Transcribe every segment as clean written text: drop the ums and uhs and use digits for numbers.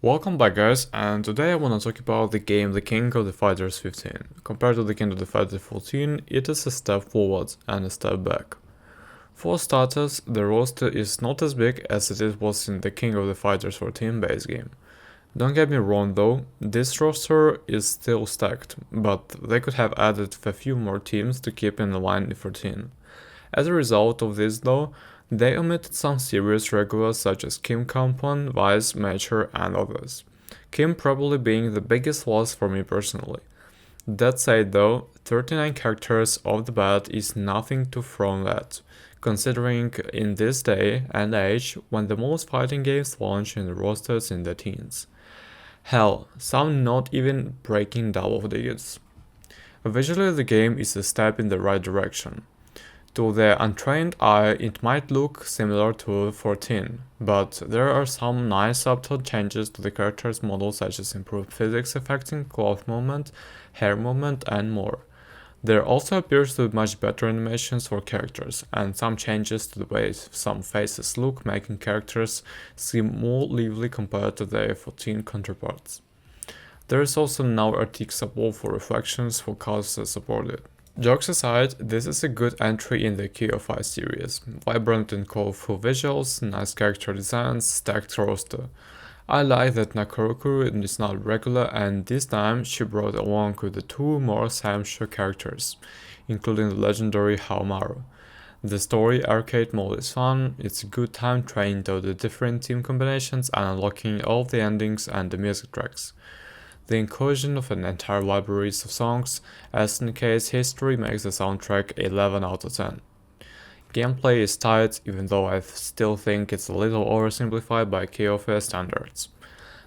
Welcome back guys, and today I want to talk about the game The King of the Fighters 15. Compared to The King of the Fighters 14, it is a step forward and a step back. For starters, the roster is not as big as it was in the King of the Fighters 14 base game. Don't get me wrong though, this roster is still stacked, but they could have added a few more teams to keep in the line in 14. As a result of this though, they omitted some serious regulars such as Kim Kampon, Vice, Major, and others. Kim probably being the biggest loss for me personally. That said though, 39 characters off the bat is nothing to frown at, considering in this day and age when the most fighting games launch in the rosters in the teens. Hell, some not even breaking double digits. Visually the game is a step in the right direction. To the untrained eye, it might look similar to 14, but there are some nice subtle changes to the character's model such as improved physics affecting cloth movement, hair movement, and more. There also appears to be much better animations for characters, and some changes to the way some faces look, making characters seem more lively compared to their 14 counterparts. There is also now RTX support for reflections for classes supported. Jokes aside, this is a good entry in the KOF XV series. Vibrant and colorful visuals, nice character designs, stacked roster. I like that Nakorokuru is not regular, and this time she brought along with the two more Samsho characters, including the legendary Haomaru. The story arcade mode is fun, it's a good time trying out the different team combinations and unlocking all the endings and the music tracks. The inclusion of an entire library of songs, SNK's history makes the soundtrack 11 out of 10. Gameplay is tight, even though I still think it's a little oversimplified by KOF standards.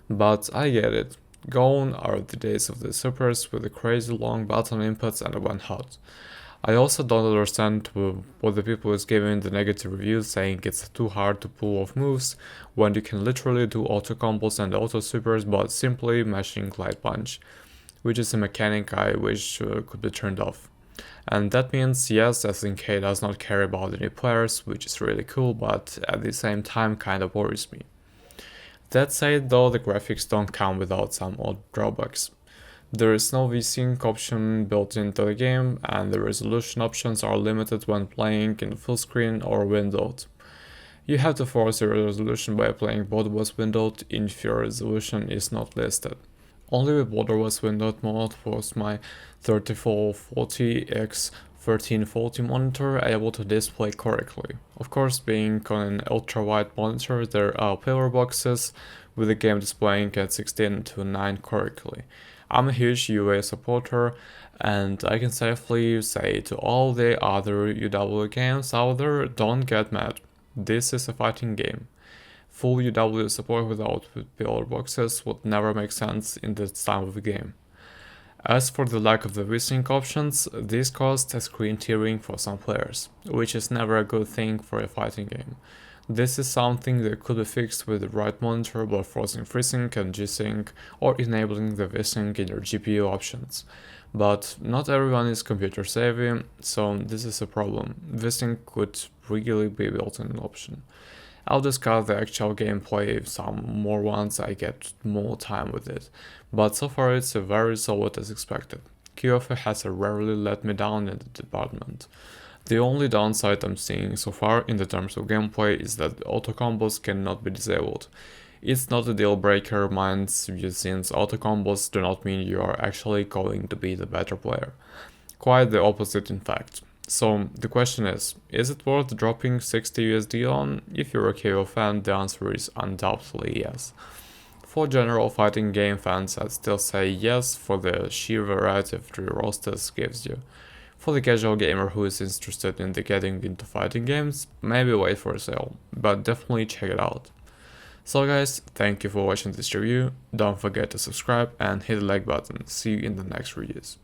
But I get it. Gone are the days of the supers with the crazy long button inputs and one hot. I also don't understand what the people is giving the negative reviews saying it's too hard to pull off moves when you can literally do auto combos and auto supers but simply mashing light punch, which is a mechanic I wish could be turned off. And that means yes, SNK does not care about the new players, which is really cool, but at the same time kinda worries me. That said though, the graphics don't come without some odd drawbacks. There is no VSync option built into the game, and the resolution options are limited when playing in full screen or windowed. You have to force your resolution by playing borderless windowed if your resolution is not listed. Only with borderless windowed mode was my 3440 x 1340 monitor able to display correctly. Of course, being on an ultra-wide monitor, there are pillar boxes with the game displaying at 16 to 9 correctly. I'm a huge UA supporter, and I can safely say to all the other UW games out there, don't get mad. This is a fighting game. Full UW support without pillar boxes would never make sense in this time of the game. As for the lack of the VSync options, this caused a screen tearing for some players, which is never a good thing for a fighting game. This is something that could be fixed with the right monitor by forcing FreeSync and G-Sync or enabling the VSync in your GPU options. But not everyone is computer savvy, so this is a problem. VSync could really be built in an option. I'll discuss the actual gameplay some more once I get more time with it, but so far it's very solid as expected. KOF has rarely let me down in the department. The only downside I'm seeing so far in the terms of gameplay is that auto combos cannot be disabled. It's not a deal breaker, mind you, since auto combos do not mean you are actually going to be the better player. Quite the opposite in fact. So the question is it worth dropping 60 USD on? If you're a KO fan, the answer is undoubtedly yes. For general fighting game fans, I'd still say yes for the sheer variety of the rosters gives you. For the casual gamer who is interested in getting into fighting games, maybe wait for a sale, but definitely check it out. So guys, thank you for watching this review, don't forget to subscribe and hit the like button, see you in the next reviews.